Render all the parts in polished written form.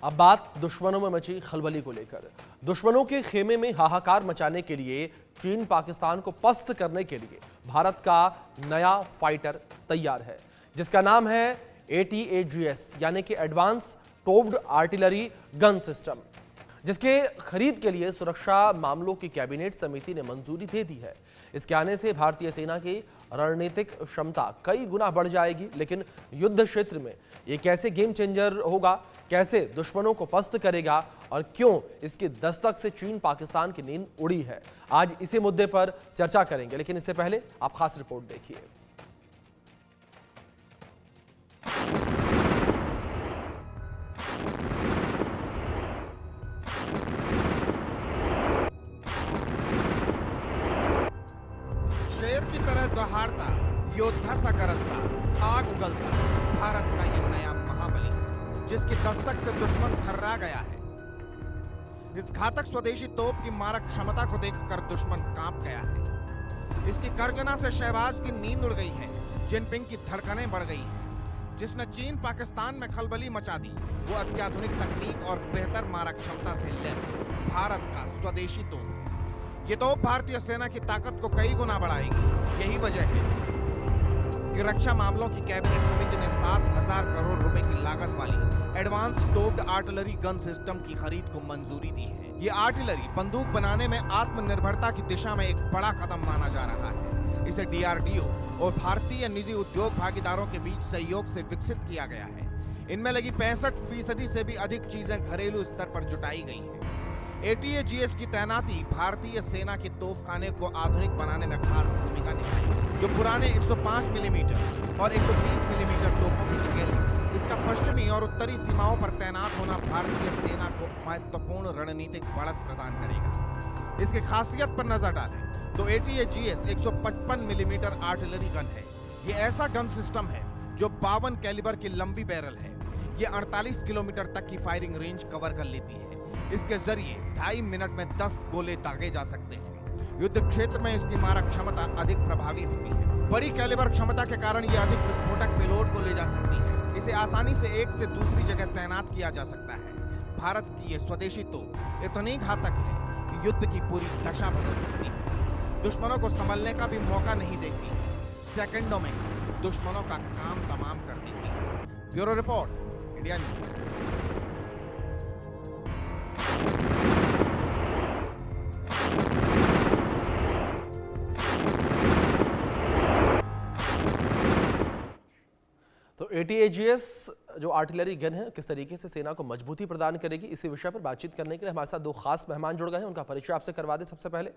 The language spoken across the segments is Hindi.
अब बात दुश्मनों में मची खलबली को लेकर। दुश्मनों के खेमे में हाहाकार मचाने के लिए चीन पाकिस्तान को पस्त करने के लिए भारत का नया फाइटर तैयार है, जिसका नाम है ATAGS यानी कि advance towed artillery gun system, जिसके खरीद के लिए सुरक्षा मामलों की कैबिनेट समिति ने मंजूरी दे दी है। इसके आने से भारतीय सेना की रणनीतिक क्षमता कई गुना बढ़ जाएगी। लेकिन युद्ध क्षेत्र में ये कैसे गेम चेंजर होगा, कैसे दुश्मनों को पस्त करेगा और क्यों इसकी दस्तक से चीन पाकिस्तान की नींद उड़ी है, आज इसी मुद्दे पर चर्चा करेंगे। लेकिन इससे पहले आप खास रिपोर्ट देखिए। शेर की तरह दहाड़ता, योद्धा सा गरजता, आग उगलता भारत का ये नया महाबली, जिसकी दस्तक से दुश्मन थर्रा गया है। इस घातक स्वदेशी तोप की मारक क्षमता को देखकर दुश्मन कांप गया है। इसकी गर्जना से शहबाज की नींद उड़ गई है, जिनपिंग की धड़कनें बढ़ गई हैं। जिसने चीन पाकिस्तान में खलबली मचा दी, वो अत्याधुनिक तकनीक और बेहतर मारक क्षमता से लैस भारत का स्वदेशी तोप। ये तोप भारतीय सेना की ताकत को कई गुना बढ़ाएगी। यही वजह है कि रक्षा मामलों की कैबिनेट समिति ने 7,000 करोड़ रुपए की लागत वाली advance towed artillery gun system की खरीद को मंजूरी दी है। ये आर्टिलरी बंदूक बनाने में आत्मनिर्भरता की दिशा में एक बड़ा कदम माना जा रहा है। इसे DRDO और भारतीय निजी उद्योग भागीदारों के बीच सहयोग से विकसित किया गया है। इनमें लगी 65% से भी अधिक चीजें घरेलू स्तर पर जुटाई गई हैं। ATAGS की तैनाती भारतीय सेना के तोपखाने को आधुनिक बनाने में खास भूमिका निभाई, जो पुराने 105 मिलीमीटर और 130 मिलीमीटर तोपों की जगह लेगी। इसका पश्चिमी और उत्तरी सीमाओं पर तैनात होना भारतीय सेना को महत्वपूर्ण रणनीतिक बढ़त प्रदान करेगा। इसकी खासियत पर नजर डालें तो ATAGS 155 मिलीमीटर आर्टिलरी गन है। ये ऐसा गन सिस्टम है जो 52 कैलिबर की लंबी बैरल है। ये 48 किलोमीटर तक की फायरिंग रेंज कवर कर लेती है। इसके जरिए 2.5 मिनट में 10 गोले दागे जा सकते हैं। युद्ध क्षेत्र में इसकी मारक क्षमता अधिक प्रभावी होती है। बड़ी कैलिबर क्षमता के कारण यह अधिक विस्फोटक पेलोड को ले जा सकती है। इसे आसानी से एक से दूसरी जगह तैनात किया जा सकता है। भारत की यह स्वदेशी तोप इतनी घातक है कि युद्ध की पूरी दशा बदल सकती है। दुश्मनों को संभलने का भी मौका नहीं देती है। सेकंडों में दुश्मनों का काम तमाम कर देती है। Bureau report, India news. तो ATAGS जो आर्टिलरी गन है किस तरीके से सेना को मजबूती प्रदान करेगी, इसी विषय पर बातचीत करने के लिए हमारे साथ दो खास मेहमान जुड़ गए हैं। उनका परिचय आपसे करवा दें। सबसे पहले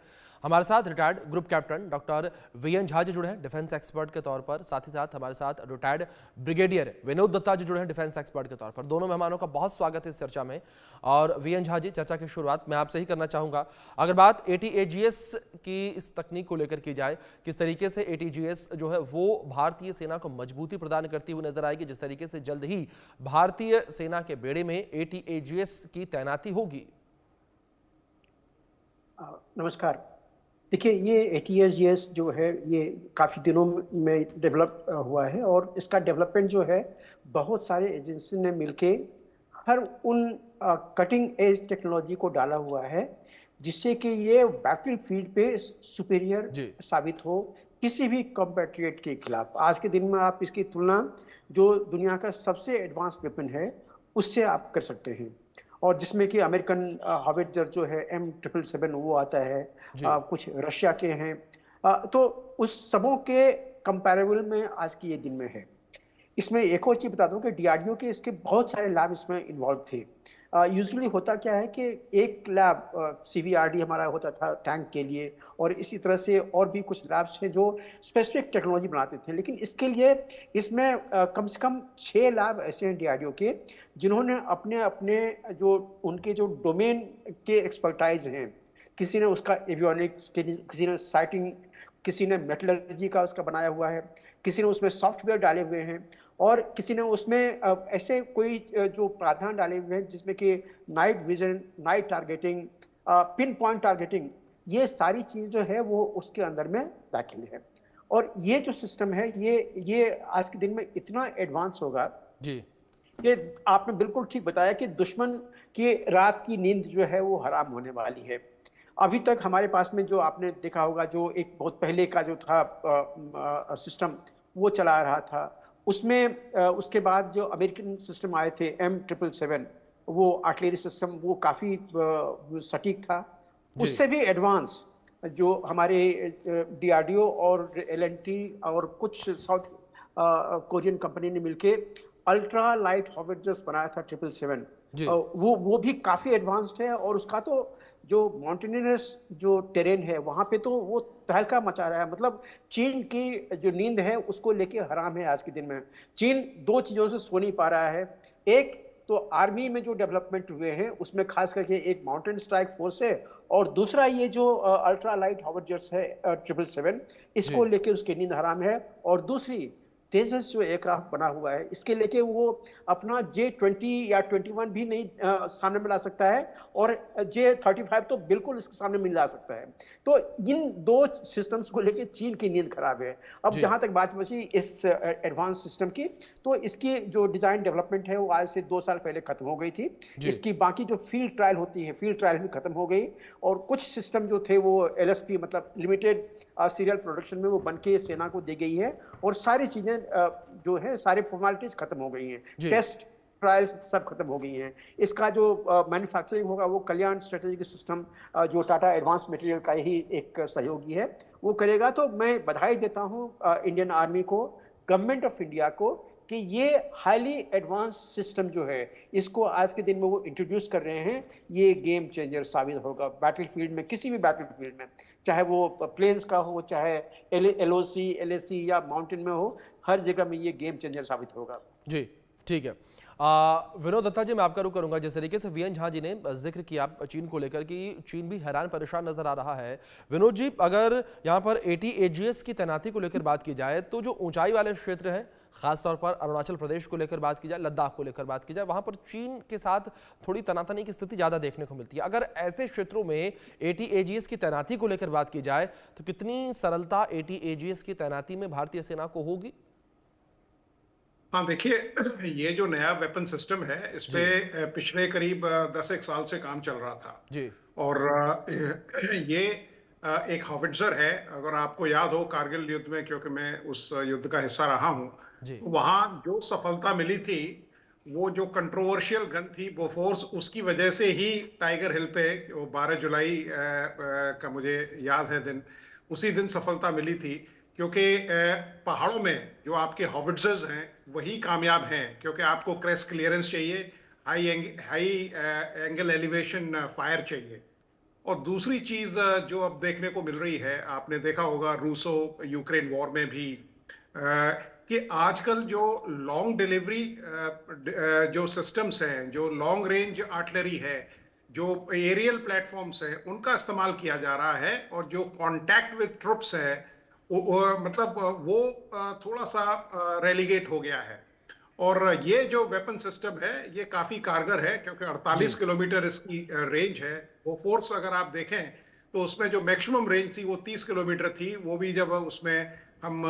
हमारे साथ retired group captain doctor VN Jha ji जुड़े हैं डिफेंस एक्सपर्ट के तौर पर। साथ ही साथ हमारे साथ रिटायर्ड ब्रिगेडियर विनोद दत्ता जी जुड़े हैं डिफेंस एक्सपर्ट के तौर पर। दोनों मेहमानों का बहुत स्वागत है इस चर्चा में। और VN झा जी, चर्चा की शुरुआत मैं आपसे ही करना चाहूँगा। अगर बात ATAGS की इस तकनीक को लेकर की जाए, किस तरीके से ATAGS जो है वो भारतीय सेना को मजबूती प्रदान करती हुई नजर आएगी, जिस तरीके से जल्द ही भारतीय सेना के बेड़े में ATAGS की तैनाती होगी? नमस्कार। देखिए, ये ATAGS जो है ये काफ़ी दिनों में डेवलप हुआ है और इसका डेवलपमेंट जो है बहुत सारे एजेंसी ने मिलके हर उन कटिंग एज टेक्नोलॉजी को डाला हुआ है जिससे कि ये बैटलफील्ड पे सुपीरियर साबित हो किसी भी कॉम्पैट्रियट के खिलाफ। आज के दिन में आप इसकी तुलना जो दुनिया का सबसे एडवांस वेपन है उससे आप कर सकते हैं, और जिसमें कि अमेरिकन हावेजर जो है M777 वो आता है, कुछ रशिया के हैं, तो उस सबों के कंपैरेबल में आज की ये दिन में है। इसमें एक और चीज़ बता दूं कि DRDO के इसके बहुत सारे लैब इसमें इन्वॉल्व थे। यूजुअली होता क्या है कि एक लैब CVRD हमारा होता था टैंक के लिए, और इसी तरह से और भी कुछ लैब्स हैं जो स्पेसिफिक टेक्नोलॉजी बनाते थे। लेकिन इसके लिए इसमें कम से कम 6 लैब ऐसे हैं DRDO के जिन्होंने अपने अपने जो उनके जो डोमेन के एक्सपर्टाइज हैं, किसी ने उसका एवियोनिक्स, किसी ने साइटिंग, किसी ने मेटलर्जी का उसका बनाया हुआ है, किसी ने उसमें सॉफ्टवेयर डाले हुए हैं, और किसी ने उसमें ऐसे कोई जो प्रावधान डाले हुए हैं जिसमें कि night vision, night targeting, pin point targeting, ये सारी चीज़ जो है वो उसके अंदर में दाखिल है। और ये जो सिस्टम है ये आज के दिन में इतना एडवांस होगा जी ये आपने बिल्कुल ठीक बताया कि दुश्मन की रात की नींद जो है वो हराम होने वाली है। अभी तक हमारे पास में जो आपने देखा होगा, जो एक बहुत पहले का जो था सिस्टम, वो चला रहा था। उसमें उसके बाद जो अमेरिकन सिस्टम आए थे M777, वो आर्टिलरी सिस्टम, वो काफ़ी सटीक था। जी उससे भी एडवांस जो हमारे DRDO और L&T और कुछ साउथ कोरियन कंपनी ने मिलके अल्ट्रा लाइट हॉविट्जर्स बनाया था 777। जी वो भी काफी एडवांस्ड है, और उसका तो जो माउंटेनियस जो टेरेन है वहां पे तो वो तहलका मचा रहा है। मतलब चीन की जो नींद है उसको लेके हराम है आज के दिन में। चीन दो चीजों से सो नहीं पा रहा है। एक तो आर्मी में जो डेवलपमेंट हुए हैं उसमें खास करके एक माउंटेन स्ट्राइक फोर्स है, और दूसरा ये जो अल्ट्रा लाइट हॉविट्जर्स है 777, इसको जी लेके उसकी नींद हराम है। और दूसरी, तेजस जो एयरक्राफ्ट बना हुआ है, इसके लेके वो अपना J-20 या 21 भी नहीं सामने में ला सकता है, और J-35 तो बिल्कुल इसके सामने में ला सकता है। तो इन दो सिस्टम्स को लेके चीन की नींद खराब है। अब जी जहां तक बात बची इस एडवांस सिस्टम की, तो इसकी जो डिजाइन डेवलपमेंट है वो आज से 2 साल पहले खत्म हो गई थी। जी इसकी बाकी जो फील्ड ट्रायल होती है, फील्ड ट्रायल भी खत्म हो गई, और कुछ सिस्टम जो थे वो LSP मतलब लिमिटेड सीरियल प्रोडक्शन में वो बन के सेना को दी गई है, और सारी चीजें जो है सारे फॉर्मेलिटीज खत्म हो गई हैं। जी टेस्ट ट्रायल्स सब खत्म हो गई हैं। इसका जो मैन्युफैक्चरिंग होगा वो कल्याण स्ट्रेटेजिक सिस्टम, जो टाटा एडवांस मटेरियल का ही एक सहयोगी है, वो करेगा। तो मैं बधाई देता हूँ इंडियन आर्मी को, गवर्नमेंट ऑफ इंडिया को, कि ये हाईली एडवांस सिस्टम जो है इसको आज के दिन में वो इंट्रोड्यूस कर रहे हैं। ये गेम चेंजर साबित होगा बैटलफील्ड में, किसी भी बैटलफील्ड में, चाहे वो प्लेन्स का हो, चाहे LOC LAC या माउंटेन में हो, हर जगह में ये गेम चेंजर साबित होगा। जी ठीक है। विनोद दत्ता जी, मैं आपका रुख करूंगा। जिस तरीके से VN झा जी ने जिक्र किया चीन को लेकर कि चीन भी हैरान परेशान नजर आ रहा है, विनोद जी अगर यहाँ पर ATAGS की तैनाती को लेकर बात की जाए तो जो ऊंचाई वाले क्षेत्र हैं, खासतौर पर अरुणाचल प्रदेश को लेकर बात की जाए, लद्दाख को लेकर बात की जाए, वहां पर चीन के साथ थोड़ी तनातनी की स्थिति ज्यादा देखने को मिलती है। अगर ऐसे क्षेत्रों में ATAGS की तैनाती को लेकर बात की जाए तो कितनी सरलता ATAGS की तैनाती में भारतीय सेना को होगी? हाँ देखिए, ये जो नया वेपन सिस्टम है इस पे जी पिछले करीब 10 एक साल से काम चल रहा था। जी और ये एक हॉविट्जर है। अगर आपको याद हो कारगिल युद्ध में, क्योंकि मैं उस युद्ध का हिस्सा रहा हूँ, जी तो वहां जो सफलता मिली थी, वो जो कंट्रोवर्शियल गन थी बोफोर्स, उसकी वजह से ही टाइगर हिल पे वो 12 जुलाई का मुझे याद है दिन, उसी दिन सफलता मिली थी। क्योंकि पहाड़ों में जो आपके हॉविट्जर्स हैं वही कामयाब हैं, क्योंकि आपको क्रेस्ट क्लियरेंस चाहिए, हाई एंगल एलिवेशन फायर चाहिए। और दूसरी चीज जो अब देखने को मिल रही है, आपने देखा होगा रूसो यूक्रेन वॉर में भी, कि आजकल जो लॉन्ग डिलीवरी जो सिस्टम्स हैं, जो लॉन्ग रेंज आर्टिलरी है, जो एरियल प्लेटफॉर्म्स हैं, उनका इस्तेमाल किया जा रहा है। और जो कांटेक्ट विद ट्रुप्स है मतलब वो थोड़ा सा रेलीगेट हो गया है। और ये जो वेपन सिस्टम है ये काफी कारगर है, क्योंकि 48 जी किलोमीटर इसकी रेंज है। वो फोर्स अगर आप देखें तो उसमें जो मैक्सिमम रेंज थी वो 30 किलोमीटर थी। वो भी जब उसमें हम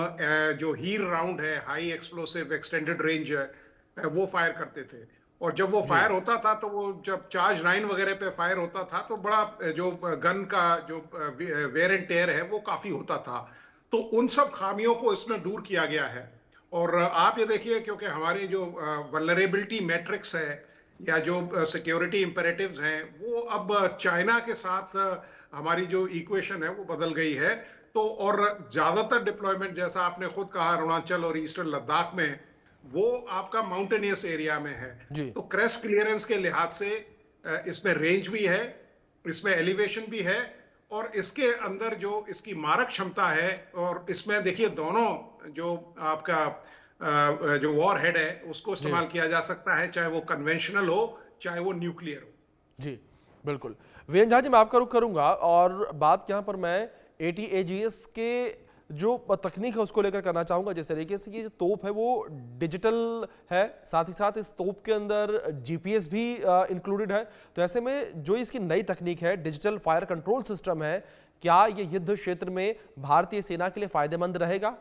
जो हीर राउंड है, हाई एक्सप्लोसिव एक्सटेंडेड रेंज, वो फायर करते थे। और जब वो जी फायर होता था तो वो जब चार्ज 9 वगैरह पे फायर होता था तो बड़ा जो गन का जो वेयर एंड टेयर है वो काफी होता था। तो उन सब खामियों को इसमें दूर किया गया है। और आप ये देखिए, क्योंकि हमारी जो वल्नरेबिलिटी मैट्रिक्स है या जो सिक्योरिटी इंपेरेटिव्स हैं, वो अब चाइना के साथ हमारी जो इक्वेशन है वो बदल गई है। तो और ज्यादातर डिप्लॉयमेंट, जैसा आपने खुद कहा, अरुणाचल और ईस्टर्न लद्दाख में, वो आपका माउंटेनियस एरिया में है। जी तो क्रेस्ट क्लियरेंस के लिहाज से इसमें रेंज भी है, इसमें एलिवेशन भी है, और इसके अंदर जो इसकी मारक क्षमता है, और इसमें देखिए दोनों जो आपका जो वॉर हेड है उसको जी इस्तेमाल किया जा सकता है, चाहे वो कन्वेंशनल हो चाहे वो न्यूक्लियर हो। जी बिल्कुल। VN झा जी, मैं आपका रुख करूंगा और बात यहाँ पर मैं ATAGS के जो तकनीक है उसको लेकर करना चाहूंगा। जिस तरीके से ये जो तोप है वो डिजिटल है, साथ ही साथ इस तोप के अंदर GPS भी इंक्लूडेड है, तो ऐसे में जो इसकी नई तकनीक है, डिजिटल फायर कंट्रोल सिस्टम है, क्या ये युद्ध क्षेत्र में भारतीय सेना के लिए फायदेमंद रहेगा?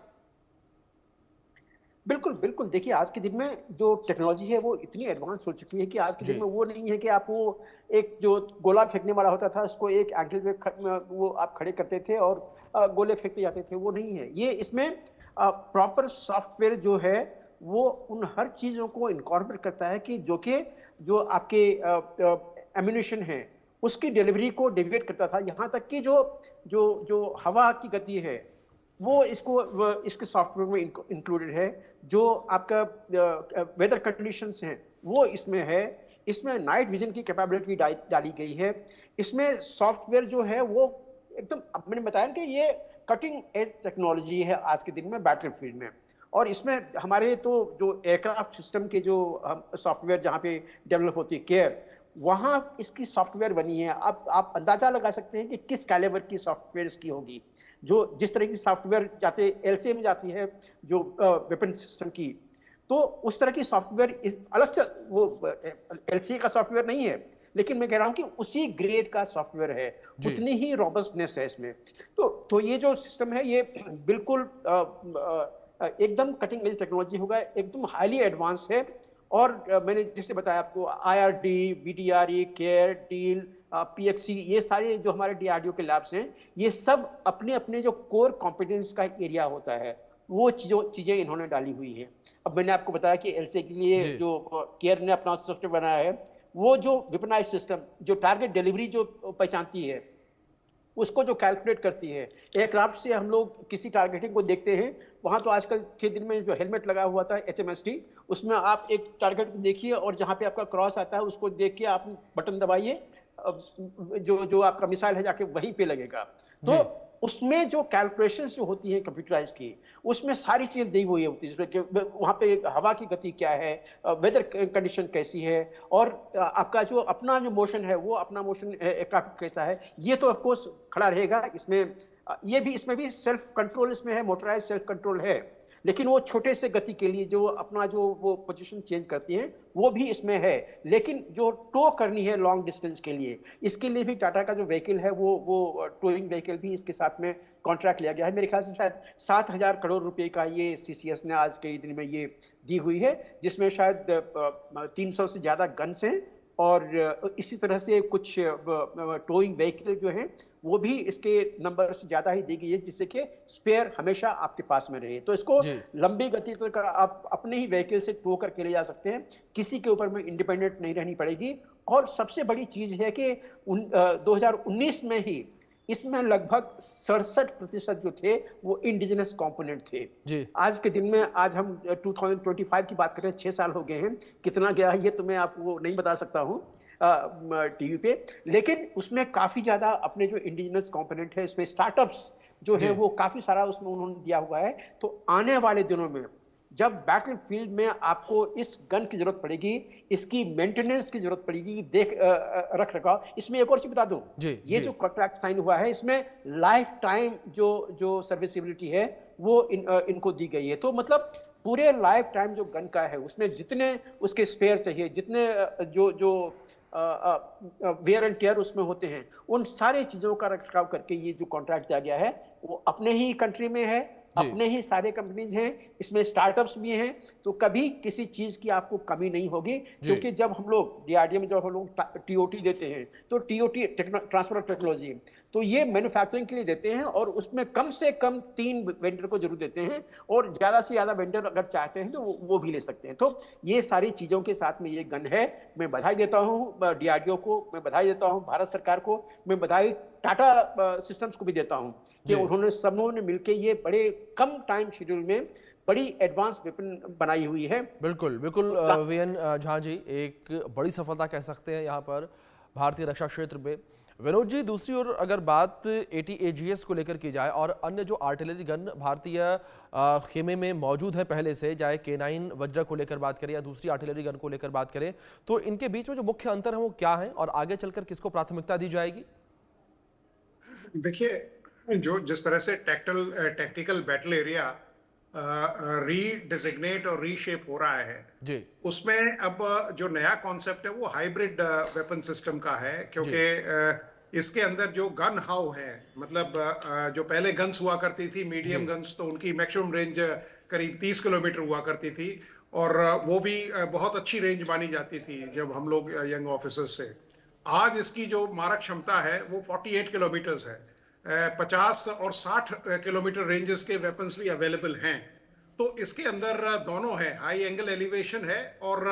बिल्कुल बिल्कुल। देखिए, आज के दिन में जो टेक्नोलॉजी है वो इतनी एडवांस हो चुकी है कि आज के दिन में वो नहीं है कि आप वो एक जो गोला फेंकने वाला होता था उसको एक एंगल पे वो आप खड़े करते थे और गोले फेंकते जाते थे, वो नहीं है। ये इसमें प्रॉपर सॉफ्टवेयर जो है वो उन हर चीज़ों को इनकॉर्पोरेट करता है कि जो आपके एम्यूनेशन है उसकी डिलीवरी को डेविएट करता था। यहाँ तक कि जो हवा की गति है वो इसके सॉफ्टवेयर में इंक्लूडेड है। जो आपका वेदर कंडीशंस हैं वो इसमें है। इसमें नाइट विजन की कैपेबिलिटी डाली गई है। इसमें सॉफ्टवेयर जो है वो एकदम, मैंने बताया कि ये कटिंग एज टेक्नोलॉजी है आज के दिन में बैटलफील्ड में। और इसमें हमारे तो जो एयरक्राफ्ट सिस्टम के जो सॉफ्टवेयर जहाँ पे डेवलप होती है केयर, वहाँ इसकी सॉफ्टवेयर बनी है। अब आप अंदाजा लगा सकते हैं कि किस कैलिबर की सॉफ्टवेयर इसकी होगी। जो जिस तरह की सॉफ्टवेयर जाते एलसीए में जाती है जो वेपन सिस्टम की, तो उस तरह की सॉफ्टवेयर अलग से वो एलसीए का सॉफ्टवेयर नहीं है, लेकिन मैं कह रहा हूं कि उसी ग्रेड का सॉफ्टवेयर है, उतनी ही रॉबस्टनेस है इसमें। तो ये जो सिस्टम है ये बिल्कुल एकदम कटिंग एज टेक्नोलॉजी होगा, एकदम हाईली एडवांस है। और मैंने जैसे बताया आपको आईआरडी, बीडीआरई, केयर, डील, पीएक्सी, ये सारे जो हमारे डीआरडीओ के लैब्स हैं, ये सब अपने अपने जो कोर कॉम्पिटेंस का एरिया होता है वो चीजें इन्होंने डाली हुई है। अब मैंने आपको बताया कि एलसीए के लिए जो केयर ने अपना सॉफ्टवेयर बनाया है, वो जो वेपनाइज सिस्टम जो टारगेट डिलीवरी जो पहचानती है उसको जो कैलकुलेट करती है। एयरक्राफ्ट से हम लोग किसी टारगेटिंग को देखते हैं, वहाँ तो आजकल के दिन में जो हेलमेट लगा हुआ था HMST, उसमें आप एक टारगेट को देखिए और जहाँ पे आपका क्रॉस आता है उसको देख के आप बटन दबाइए, जो आपका मिसाइल है जाके वहीं पे लगेगा। तो उसमें जो कैलकुलेशंस जो होती हैं कंप्यूटराइज की, उसमें सारी चीजें दी हुई होती है कि वहाँ पे हवा की गति क्या है, वेदर कंडीशन कैसी है, और आपका जो अपना जो मोशन है वो अपना मोशन एयरक्राफ्ट कैसा है, ये तो ऑफकोर्स खड़ा रहेगा। इसमें भी सेल्फ कंट्रोल इसमें है, मोटराइज सेल्फ कंट्रोल है, लेकिन वो छोटे से गति के लिए जो अपना जो वो पोजीशन चेंज करती हैं वो भी इसमें है। लेकिन जो टो करनी है लॉन्ग डिस्टेंस के लिए, इसके लिए भी टाटा का जो व्हीकल है वो टोइंग व्हीकल भी इसके साथ में कॉन्ट्रैक्ट लिया गया है। मेरे ख्याल से शायद 7,000 करोड़ रुपए का ये सीसीएस ने आज के दिन में ये दी हुई है, जिसमें शायद 300 से ज्यादा गन्स हैं और इसी तरह से कुछ टोइंग व्हीकल जो हैं वो भी इसके नंबर से ज्यादा ही दी गई है, जिससे कि स्पेयर हमेशा आपके पास में रहे। तो इसको लंबी गति तक आप अपने ही व्हीकल से टो करके ले जा सकते हैं, किसी के ऊपर में इंडिपेंडेंट नहीं रहनी पड़ेगी। और सबसे बड़ी चीज है कि 2019 में ही इसमें लगभग 67% जो थे वो इंडिजिनस कंपोनेंट थे। आज के दिन में आज हम 2025 की बात कर रहे हैं, 6 साल हो गए हैं। कितना गया है ये तो मैं आपको नहीं बता सकता हूँ टीवी पे, लेकिन उसमें काफी ज्यादा अपने जो इंडिजिनस कंपोनेंट है, इसमें स्टार्टअप्स जो है वो काफी सारा उसमें उन्होंने दिया हुआ है। तो आने वाले दिनों में जब बैटलफील्ड में आपको इस गन की जरूरत पड़ेगी, इसकी मेंटेनेंस की जरूरत पड़ेगी, रख रखाव। इसमें एक और चीज बता दूं, ये जो कॉन्ट्रैक्ट साइन हुआ है इसमें लाइफ टाइम जो सर्विसिबिलिटी है वो इनको दी गई है। तो मतलब पूरे लाइफ टाइम जो गन का है उसमें जितने उसके स्पेयर चाहिए, जितने जो वेयर एंड टेयर उसमें होते हैं, उन सारे चीजों का रखरखाव करके ये जो कॉन्ट्रैक्ट दिया गया है वो अपने ही कंट्री में है, अपने ही सारे कंपनीज हैं, इसमें स्टार्टअप्स भी हैं। तो कभी किसी चीज की आपको कमी नहीं होगी, क्योंकि जब हम लोग डीआरडीओ में जब हम लोग टीओटी देते हैं तो टीओटी ट्रांसफर ऑफ टेक्नोलॉजी, तो ये मैन्युफैक्चरिंग के लिए देते हैं और उसमें कम से कम 3 वेंडर को जरूर देते हैं, और ज्यादा से ज्यादा वेंडर अगर चाहते हैं तो वो भी ले सकते हैं। तो ये सारी चीजों के साथ में ये गन है। मैं बधाई देता हूँ डीआरडीओ को, मैं बधाई देता हूँ भारत सरकार को, मैं बधाई टाटा सिस्टम्स को भी देता हूँ कि उन्होंने सबों ने मिलकर ये बड़े कम टाइम शेड्यूल में बड़ी एडवांस वेपन बनाई हुई है। बिल्कुल वीएन झा जी, एक बड़ी सफलता कह सकते हैं यहाँ पर भारतीय रक्षा क्षेत्र में। विनोद जी, दूसरी ओर अगर बात ATAGS को लेकर की जाए और अन्य जो आर्टिलरी गन भारतीय खेमे में मौजूद है पहले से, चाहे K9 वज्र को लेकर बात करें या दूसरी आर्टिलरी गन को लेकर बात करें, तो इनके बीच में जो मुख्य अंतर है वो क्या है और आगे चलकर किसको प्राथमिकता दी जाएगी? देखिए, जो जिस तरह से टैक्टिकल बैटल एरिया रीडिजिग्नेट और रीशेप हो रहा है जी, उसमें अब जो नया कॉन्सेप्ट है वो हाइब्रिड वेपन सिस्टम का है, क्योंकि इसके अंदर जो गन हाउ है, मतलब जो पहले गन्स हुआ करती थी मीडियम गन्स, तो उनकी मैक्सिमम रेंज करीब 30 किलोमीटर हुआ करती थी, और वो भी बहुत अच्छी रेंज मानी जाती थी जब हम लोग यंग ऑफिसर्स थे। आज इसकी जो मारक क्षमता है वो 48 किलोमीटर्स है। 50 और 60 किलोमीटर रेंजेस के वेपन्स भी अवेलेबल हैं। तो इसके अंदर दोनों है, हाई एंगल एलिवेशन है, और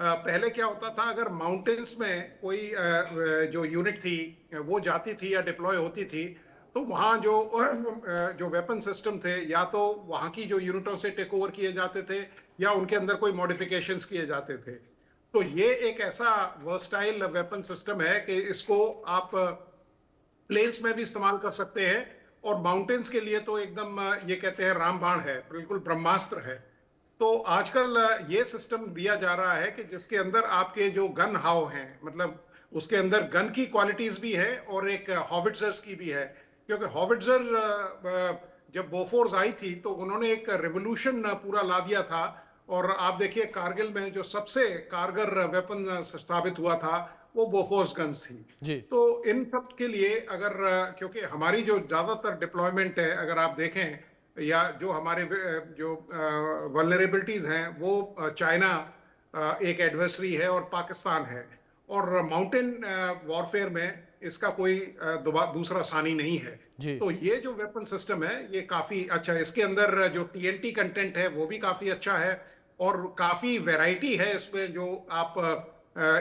पहले क्या होता था, अगर माउंटेन्स में कोई जो यूनिट थी वो जाती थी या डिप्लॉय होती थी, तो वहाँ जो वेपन सिस्टम थे या तो वहाँ की जो यूनिटों से टेक ओवर किए जाते थे या उनके अंदर कोई मॉडिफिकेशंस किए जाते थे। तो ये एक ऐसा वर्सटाइल वेपन सिस्टम है कि इसको आप प्लेन्स में भी इस्तेमाल कर सकते हैं, और माउंटेन्स के लिए तो एकदम ये कहते हैं रामबाण है, बिल्कुल ब्रह्मास्त्र है। तो आजकल ये सिस्टम दिया जा रहा है कि जिसके अंदर आपके जो गन हाव हैं, मतलब उसके अंदर गन की क्वालिटीज भी है और एक हॉविट्जर्स की भी है। क्योंकि हॉविट्जर जब बोफोर्स आई थी तो उन्होंने एक रेवोल्यूशन पूरा ला दिया था, और आप देखिए कारगिल में जो सबसे कारगर वेपन साबित हुआ था वो बोफोर्स गन्स थी। तो इन सब के लिए अगर क्योंकि हमारी जो ज्यादातर डिप्लॉयमेंट है, अगर आप देखें, या जो हमारे जो वल्नरेबिलिटीज हैं, वो चाइना एक एडवर्सरी है और पाकिस्तान है, और माउंटेन वॉरफेयर में इसका कोई दूसरा सानी नहीं है। तो ये जो वेपन सिस्टम है ये काफी अच्छा है। इसके अंदर जो TNT कंटेंट है वो भी काफी अच्छा है, और काफी वैरायटी है इसमें।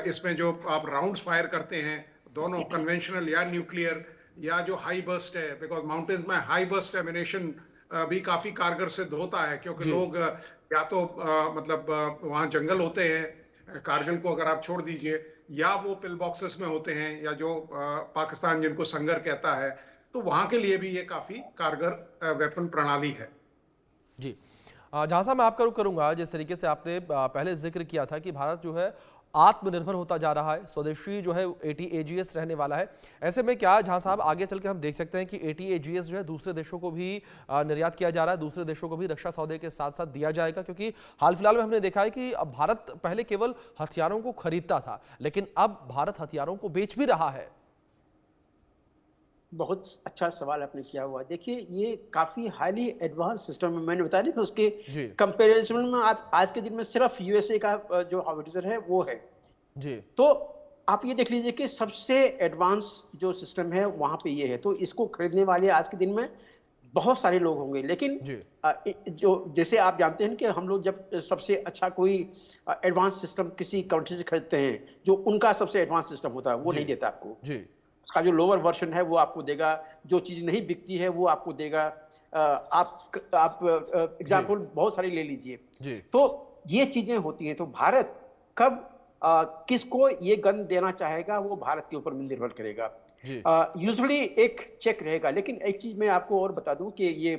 इसमें जो आप राउंड्स फायर करते हैं, दोनों कन्वेंशनल या न्यूक्लियर, या जो हाई बर्स्ट है, बिकॉज माउंटेन्स में हाई बर्स्ट एमिनेशन भी काफी कारगर सिद्ध होता है। क्योंकि लोग या तो मतलब वहाँ जंगल होते हैं, कारगिल को अगर आप छोड़ दीजिए, या वो पिल बॉक्सेस में होते हैं, या जो पाकिस्तान जिनको संगर कहता है, तो वहाँ के लिए भी ये काफी कारगर वेपन प्रणाली है। जी, जहाँ साहब मैं आपका रुख करूंगा, जिस तरीके से आपने पहले जिक्र किया था कि भारत जो है आत्मनिर्भर होता जा रहा है, स्वदेशी जो है ATAGS रहने वाला है, ऐसे में क्या जहाँ साहब आगे चल के हम देख सकते हैं कि ATAGS जो है दूसरे देशों को भी निर्यात किया जा रहा है, दूसरे देशों को भी रक्षा सौदे के साथ साथ दिया जाएगा? क्योंकि हाल फिलहाल में हमने देखा है कि अब भारत पहले केवल हथियारों को खरीदता था, लेकिन अब भारत हथियारों को बेच भी रहा है। बहुत अच्छा सवाल आपने किया हुआ। देखिए, ये काफी हाईली एडवांस सिस्टम है। मैंने बताया कि उसके कंपैरिजन में आप आज के दिन में सिर्फ USA का जो हॉविट्जर है वो है जी। तो आप ये देख लीजिए कि सबसे एडवांस जो सिस्टम है वहां पे ये है। तो इसको खरीदने वाले आज के दिन में बहुत सारे लोग होंगे, लेकिन जो जैसे आप जानते हैं कि हम लोग जब सबसे अच्छा कोई एडवांस सिस्टम किसी कंट्री से खरीदते हैं, जो उनका सबसे एडवांस सिस्टम होता है वो नहीं देता आपको जी। उसका जो लोअर वर्जन है वो आपको देगा, जो चीज नहीं बिकती है वो आपको देगा। आप एग्जाम्पल बहुत सारी ले लीजिए। तो ये चीजें होती हैं। तो भारत कब किसको ये गन देना चाहेगा वो भारत के ऊपर निर्भर करेगा। यूजुअली एक चेक रहेगा, लेकिन एक चीज मैं आपको और बता दूं कि ये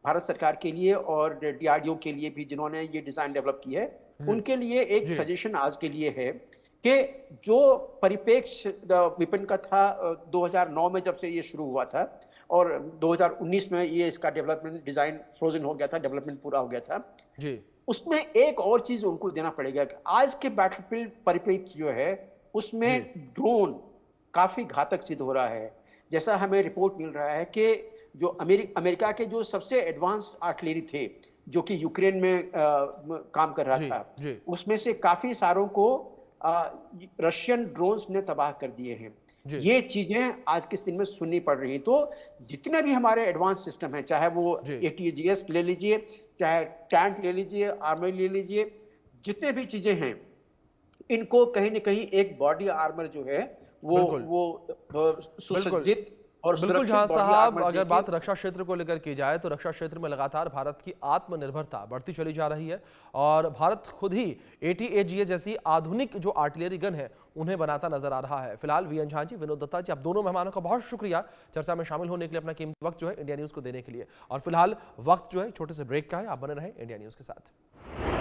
भारत सरकार के लिए और DRDO के लिए भी, जिन्होंने ये डिजाइन डेवलप की है, उनके लिए एक सजेशन आज के लिए है कि जो परिप्रेक्ष्य विपिन का था 2009 में जब से ये शुरू हुआ था, और 2019 में ये इसका डेवलपमेंट डिजाइन फ्रोजन हो गया था, डेवलपमेंट पूरा हो गया था जी। उसमें एक और चीज उनको देना पड़ेगा कि आज के बैटलफील्ड परिप्रेक्ष्य जो है उसमें ड्रोन काफी घातक सिद्ध हो रहा है। जैसा हमें रिपोर्ट मिल रहा है कि जो अमेरिका के जो सबसे एडवांस्ड आर्टिलरी थे, जो कि यूक्रेन में काम कर रहा था, उसमें से काफी सारों को रशियन ड्रोन्स ने तबाह कर दिए हैं। ये चीजें आज के दिन में सुननी पड़ रही हैं। तो जितने भी हमारे एडवांस सिस्टम है, चाहे वो ATAGS ले लीजिए, चाहे टैंक ले लीजिए, आर्मर ले लीजिए, जितने भी चीजें हैं, इनको कहीं न कहीं एक बॉडी आर्मर जो है वो सुसज्जित और बिल्कुल। जहां साहब अगर बात रक्षा क्षेत्र को लेकर की जाए तो रक्षा क्षेत्र में लगातार भारत की आत्मनिर्भरता बढ़ती चली जा रही है, और भारत खुद ही ATAGS जैसी आधुनिक जो आर्टिलरी गन है उन्हें बनाता नजर आ रहा है। फिलहाल VN झा जी, विनोद दत्ता जी, आप दोनों मेहमानों का बहुत शुक्रिया चर्चा में शामिल होने के लिए, अपना कीमती वक्त जो है इंडिया न्यूज को देने के लिए। और फिलहाल वक्त जो है छोटे से ब्रेक का है, आप बने रहें इंडिया न्यूज के साथ।